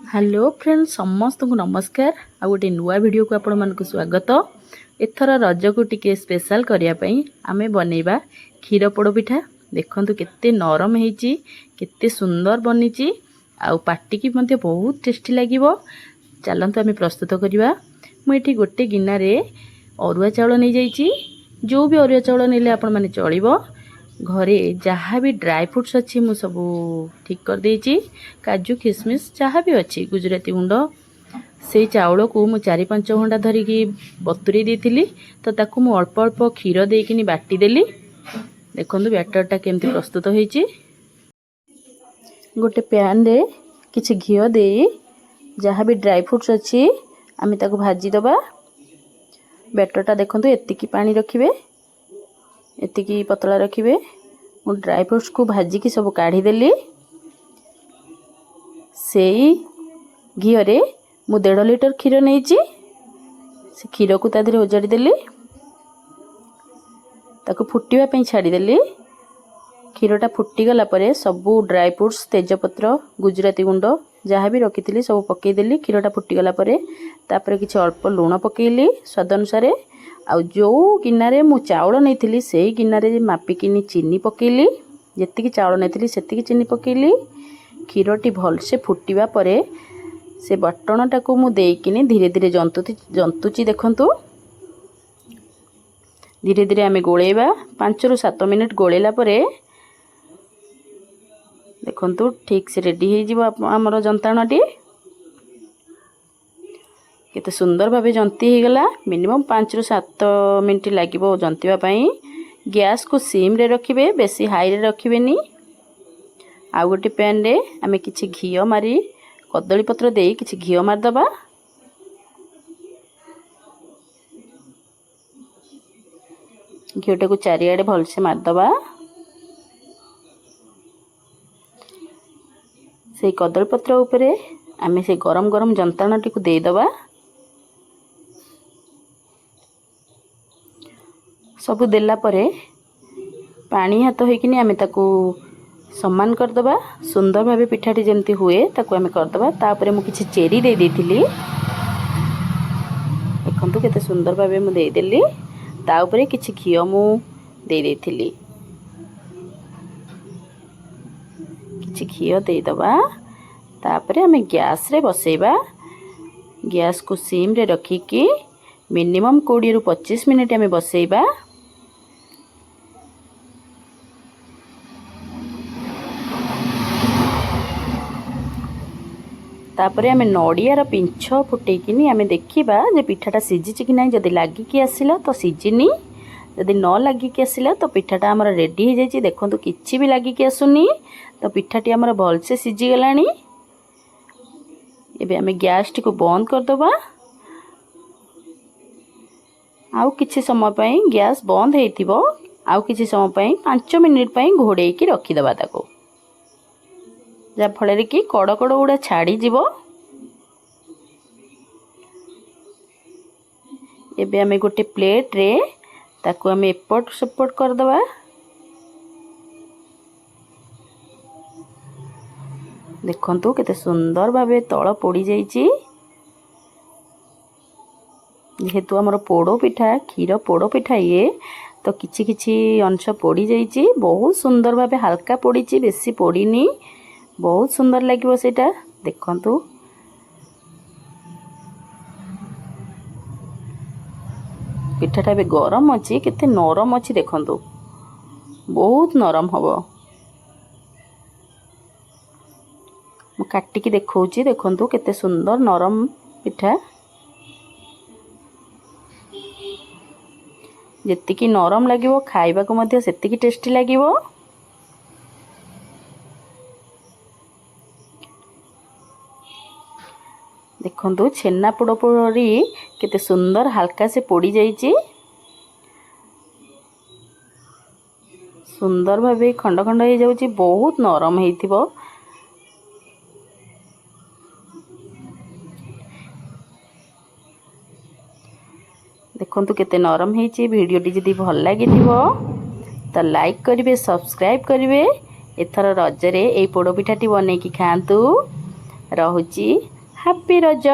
Hello friends समस्त को नमस्कार आ गोटे नुआ वीडियो को आपण मानक स्वागत। एथर रज को टिके स्पेशल करने आमे बनैबा क्षीर पोड़ पिठा। देखंतु केते नरम हेची, केते सुंदर बनीची आ पार्टी की मध्य बहुत टेस्टी लागिवो। चलंतु आमे प्रस्तुत करिवा। मु एठी गोटे गिन्ना रे अरुआ चाउल नै जाईची। जो भी अरुआ चाउल नेले आपण माने चलिबो। घरे जहाँ भी ड्राई फ्रूट्स अच्छी मु सब ठीक कर देची। काजू किशमिश जहाँ भी अच्छी गुजराती गुंड से चाउल को मु 4-5 घंटा धरिकी बतुरी देती। तो ताकू मु अल्प अल्प क्षीर देकिनी बाटी देली। देखंतु बैटरटा केमती प्रस्तुत होईची। गोटे पैन रे किछि घियो दे जहाँ भी ड्राई फ्रूट्स अच्छी आमे ताकू भाजी दबा। बैटरटा देखंतु एतिकी पानी रखिबे, एतिकी पतला रखिबे। मु ड्राई फ्रूट्स को भाजी की सब काढ़ी देली। सेई घियो रे मु 1.5 लीटर क्षीर नेची। से क्षीर को तादरे उजाड़ी देली, ताको फुटिवा पई छाड़ी देली। क्षीरटा फुटी गला परे सबु ड्राई फ्रूट्स तेजपत्र गुजराती गुंड जहाँ भी रखी सब पकई देली। क्षीरटा फुटी गला परे तापर किछि अल्प लूण पकेइली स्वाद अनुसार। आ जो गिन्नारे मु चाउल नहीं से गिन्नारे मापिकिनी चीनी पकेइली। जेतिकी चाउल नहीं सेतिकी चीनी पकेइली। क्षीरटी भल से फुटिवा परे से बटणटा को मु देकिनी धीरे धीरे जंतुची। देखंतु धीरे धीरे आमे गोलेबा। 5 ରୁ 7 मिनिट गोलेला परे देखंतु ठीक से रेडी हो जिवो हमर जंताणटी। केते सुंदर भावे जंती हो गला। मिनिमम 5 ରୁ 7 मिनिट लागिवो जंतीवा पई। गैस को सिम रे रखिबे, बेसी हाई रे रखिबेनी। आ गोटे पैन रे आमे किछि घियो मारी कदली पत्र देई किछि घियो मार दबा। घियोटा को चारियाडे भल से मार दबा। से कदली पत्र उपरे आमे से गरम गरम जंताणटी को दे दबा। सबु देला परे पानी हाथ होइकिनी आमे ताकू सम्मान कर दबा। सुंदर भावे पिठाटी जेमती हुए ताकू आमे कर दबा। तापरे मु किछि चेरी दे देथिली। देखंतु केते सुंदर भावे मु दे देली। ता उपरे किछि घियो मु दे देथिली। किछि घियो दे दबा। तापरे आमे गैस रे बसेबा। गैस को सिम रे रखी कि मिनिमम 20 ରୁ 25 मिनिट आमे बसेबा। तापरे आमे नड़ियार पिंछ फुटेकिनी आमे देखिबा जे पिठाटा सिझिछि कि नाही। जदि लागिकी आसिला तो सिझिनी, जदि न लागिकी आसिला तो पिठाटा हमर रेडी हो जाइछि। देखंतु किछि भी लागिकी आसुनी तो पिठाटी हमर भल से सिझि गलानी। एबे आमे गैस टी को बंद कर दबा। आउ किछि समय पई गैस बंद हेतिबो। आउ किछि समय पई 5 मिनिट पई घोड़े की रखि दबा ताको, जा फଳରେ कि कड़ कड़ गुड़ा छाड़ी जीवो। एबे आमे गोटे प्लेट रे ताको आमे एपट सेपट कर दबा। देखंतु केते सुंदर भावे तळ पोड़ी जाईची। जेहेतु हमर पोड़ो पिठा क्षीर पोड़ो पिठा ये तो किछि किछि अंश पोड़ी जाईची। बहुत सुंदर भावे हल्का पोड़ीची, बेसी पोड़ीनी। बहुत सुंदर लगे सेटा। देखंतु पिठाटा भी गरम अच्छी, केते नरम अच्छी। देखंतु बहुत नरम हबो। मु काटिकी देखौची। देखंतु केते सुंदर नरम पिठा। जेतिकी नरम लागिवो खाइबा को मध्य सेतिकी टेस्टी लागिवो। देखंतु छेना पोड़ पोड़ी केते सुंदर हल्का से पोड़ी जाइची। सुंदर भावे खंड खंड हो जाउची। बहुत नरम हेतिबो। देखंतु केते नरम हेची। वीडियोटी जदि भल लागिथिबो तो लाइक करिवे, सब्सक्राइब करिवे। एथर रजरे एई पोड़ पिठाटी बनेकी खांतु। रहुची। ହାପି ରଜ।